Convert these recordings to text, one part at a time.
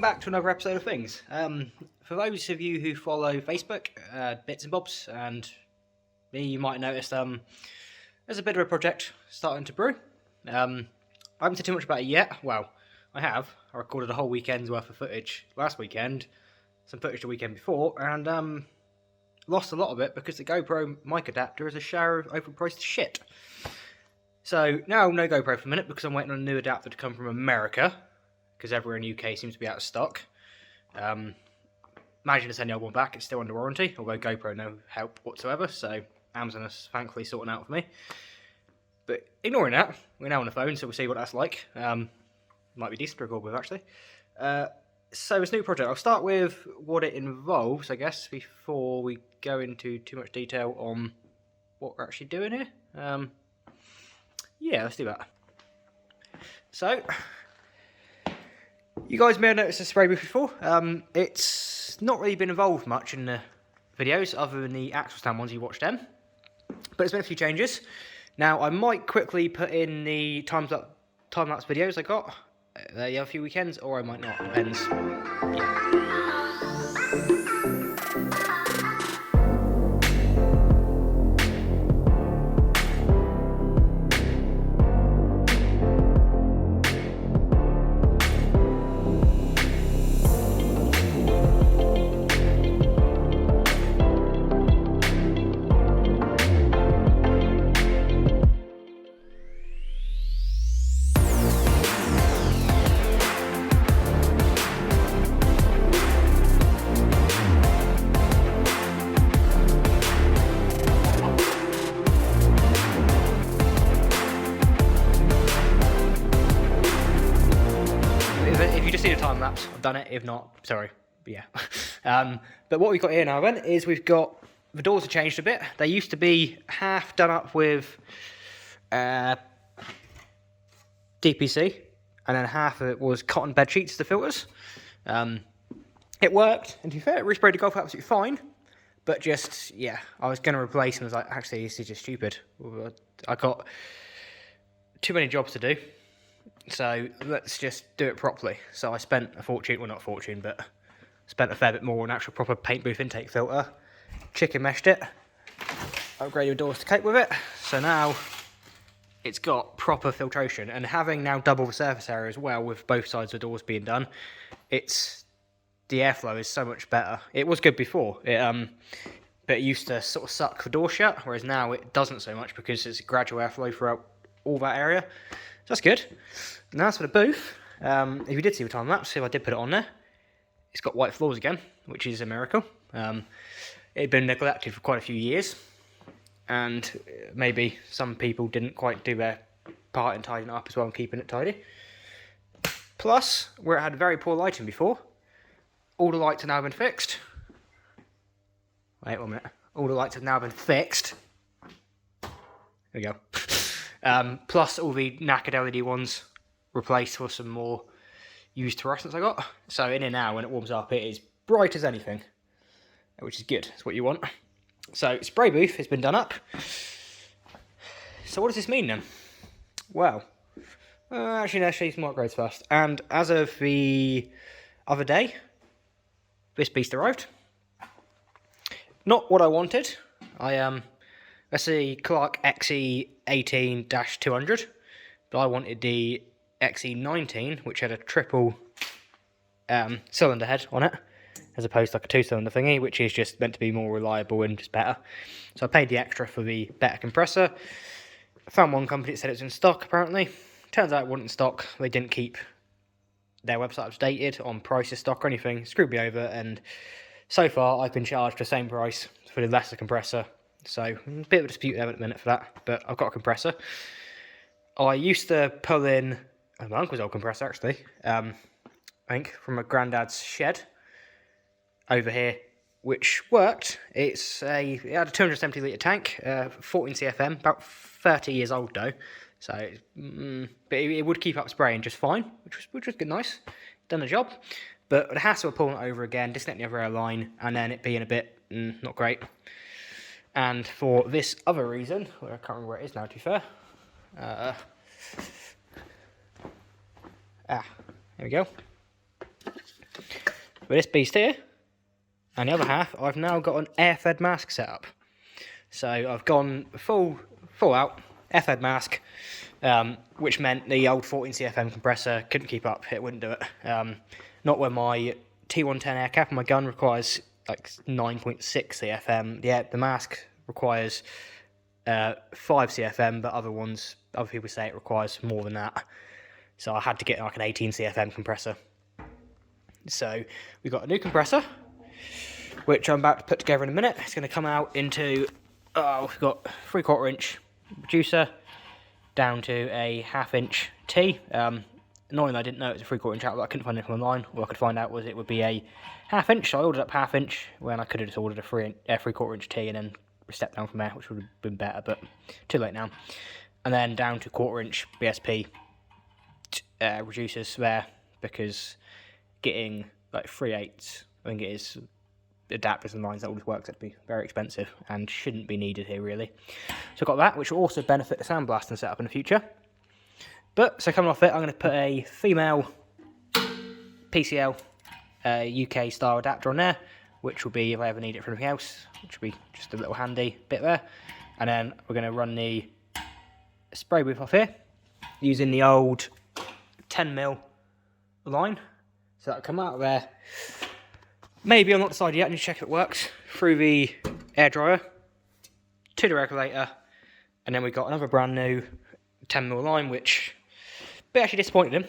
back to another episode of Things. For those of you who follow Facebook, Bits and Bobs, and me, you might notice there's a bit of a project starting to brew. I haven't said too much about it yet. Well, I have. I recorded a whole weekend's worth of footage last weekend, some footage the weekend before, and lost a lot of it because the GoPro mic adapter is a shower of overpriced shit. So now no GoPro for a minute because I'm waiting on a new adapter to come from America, because everywhere in the UK seems to be out of stock. Managing to send the old one back, it's still under warranty, although GoPro no help whatsoever, so Amazon is thankfully sorting out for me. But ignoring that, we're now on the phone, so we'll see what that's like. Might be decent to record with, actually. So this new project, I'll start with what it involves, I guess, before we go into too much detail on what we're actually doing here. Yeah, let's do that. So, you guys may have noticed the spray booth before. It's not really been involved much in the videos, other than the axle stand ones you watched them. But there's been a few changes. Now, I might quickly put in the time-lapse videos I got the other few weekends, or I might not, depends. Yeah. If you just see the time lapse, I've done it. If not, sorry. But yeah. But what we've got here now then is we've got the doors have changed a bit. They used to be half done up with DPC, and then half of it was cotton bed sheets, the filters. It worked, and to be fair, it resprayed the Golf absolutely fine. But just, yeah, I was going to replace, and I was like, actually, this is just stupid. I got too many jobs to do. So let's just do it properly. So I spent a fortune, well not a fortune, but spent a fair bit more on actual proper paint booth intake filter. Chicken meshed it, upgraded the doors to cope with it. So now it's got proper filtration, and having now double the surface area as well with both sides of the doors being done, the airflow is so much better. It was good before, but it used to sort of suck the door shut, whereas now it doesn't so much because it's a gradual airflow throughout all that area. So that's good. Now as for the booth, if you did see the time lapse, if I did put it on there, it's got white floors again, which is a miracle. It had been neglected for quite a few years, and maybe some people didn't quite do their part in tidying it up as well and keeping it tidy. Plus, where it had very poor lighting before, all the lights have now been fixed. Wait 1 minute. All the lights have now been fixed. There we go. Plus all the knackered LED ones replaced for some more used fluorescents I got. So in here now, when it warms up, it is bright as anything, which is good. It's what you want. So spray booth has been done up. So what does this mean then? Well, actually let's show you some upgrades first. And as of the other day, this beast arrived. Not what I wanted. Let's see, Clark XE18-200, but I wanted the XE19, which had a triple cylinder head on it, as opposed to like a 2-cylinder thingy, which is just meant to be more reliable and just better. So I paid the extra for the better compressor. I found one company that said it was in stock, apparently. Turns out it wasn't in stock. They didn't keep their website updated on price of stock or anything. Screwed me over, and so far I've been charged the same price for the lesser compressor. So, a bit of a dispute there at the minute for that, but I've got a compressor. I used to pull in my uncle's old compressor, actually, I think, from my granddad's shed over here, which worked. It had a 270 litre tank, 14 CFM, about 30 years old though, so, but it would keep up spraying just fine, which was good, nice, done the job. But the hassle of pulling it over again, disconnecting the other air line, and then it being a bit not great. And for this other reason, well, I can't remember where it is now, to be fair. There we go. But this beast here, and the other half, I've now got an air-fed mask set up. So I've gone full out air-fed mask, which meant the old 14 CFM compressor couldn't keep up. It wouldn't do it. Not when my T110 air cap on my gun requires like 9.6 CFM. Yeah, the mask requires 5 CFM, but other people say it requires more than that. So I had to get like an 18 CFM compressor. So we've got a new compressor, which I'm about to put together in a minute. It's going to come out into, we've got 3/4 inch reducer down to a 1/2 inch T. Annoyingly, I didn't know it was a 3/4 inch outlet. I couldn't find anything online. All I could find out was it would be a 1/2 inch. So I ordered up 1/2 inch when I could have just ordered a 3/4 inch T and then step down from there, which would have been better, but too late now. And then down to 1/4 inch BSP reducers there, because getting like 3/8, I think it is, adapters and lines that always works, that'd be very expensive and shouldn't be needed here really. So I've got that, which will also benefit the sandblasting setup in the future. But so coming off it, I'm going to put a female PCL UK style adapter on there, which will be, if I ever need it for anything else, which will be just a little handy bit there. And then we're going to run the spray booth off here using the old 10mm line. So that'll come out of there. Maybe, I'm not decided yet, I need to check if it works, through the air dryer to the regulator, and then we've got another brand new 10mm line, which a bit actually disappointed in,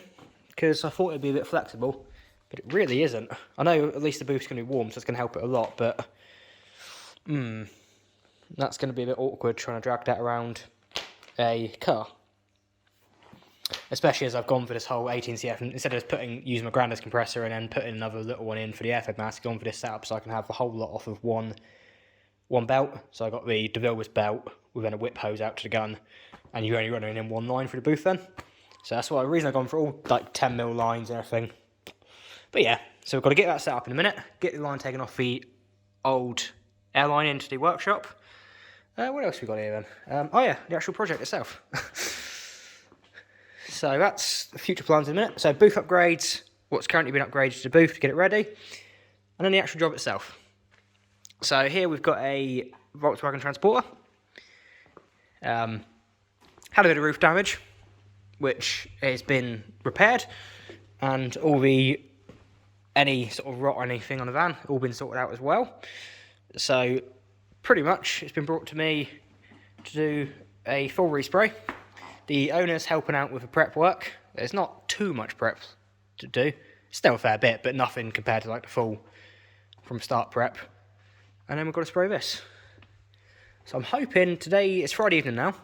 because I thought it'd be a bit flexible, but it really isn't. I know at least the booth's going to be warm, so it's going to help it a lot, but that's going to be a bit awkward trying to drag that around a car. Especially as I've gone for this whole 18 CF, and instead of using my granddad's compressor and then putting another little one in for the air-fed mask, I've gone for this setup so I can have the whole lot off of one belt. So I got the DeVilbiss belt with then a whip hose out to the gun, and you're only running in one line through the booth then. So that's why the reason I've gone for all like 10mm lines and everything. But yeah, so we've got to get that set up in a minute, get the line taken off the old airline into the workshop. What else we got here then? Oh yeah, the actual project itself. So that's the future plans in a minute. So booth upgrades, what's currently been upgraded to the booth to get it ready, and then the actual job itself. So here we've got a Volkswagen Transporter. Had a bit of roof damage, which has been repaired, and any sort of rot or anything on the van, all been sorted out as well. So pretty much it's been brought to me to do a full respray. The owner's helping out with the prep work. There's not too much prep to do. Still a fair bit, but nothing compared to like the full from start prep. And then we've got to spray this. So I'm hoping, today, it's Friday evening now.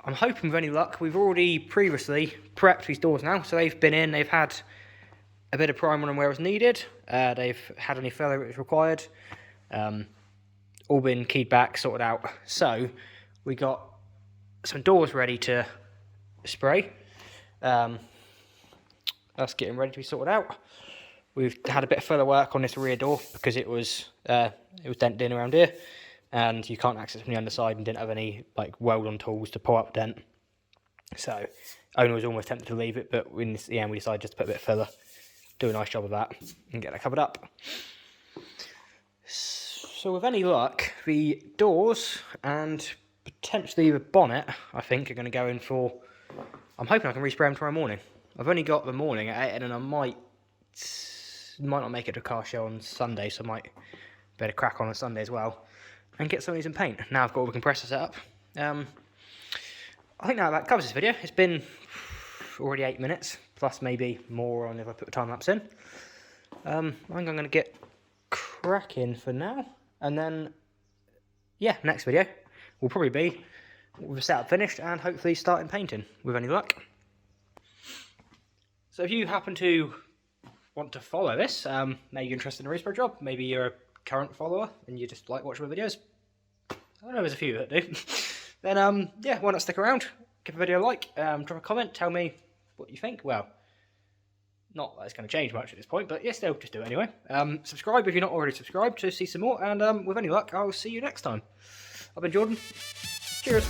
I'm hoping with any luck, we've already previously prepped these doors now. So they've been in, they've had a bit of primer on them where it's needed. They've had any filler it's required. All been keyed back, sorted out. So we got some doors ready to spray. That's getting ready to be sorted out. We've had a bit of filler work on this rear door because it was dented in around here, and you can't access from the underside, and didn't have any like weld-on tools to pull up dent. So owner was almost tempted to leave it, but in the end we decided just to put a bit of filler, do a nice job of that, and get that covered up. So with any luck, the doors and potentially the bonnet, I think, are going to go in for, I'm hoping I can respray them tomorrow morning. I've only got the morning at 8, and I might not make it to a car show on Sunday, so I might better crack on Sunday as well and get some of these in paint. Now I've got all the compressor set up. I think now that covers this video. It's been already 8 minutes, plus maybe more on if I put the time lapse in. I think I'm going to get cracking for now, and then yeah, next video will probably be with the setup finished and hopefully starting painting with any luck. So if you happen to want to follow this, maybe you're interested in a respray job, maybe you're a current follower and you just like watching my videos, I know there's a few that do, then yeah, why not stick around, give the video a like, drop a comment, tell me what you think. Well, not that it's going to change much at this point, but yeah, still, just do it anyway. Subscribe if you're not already subscribed to see some more, and with any luck, I'll see you next time. I've been Jordan. Cheers.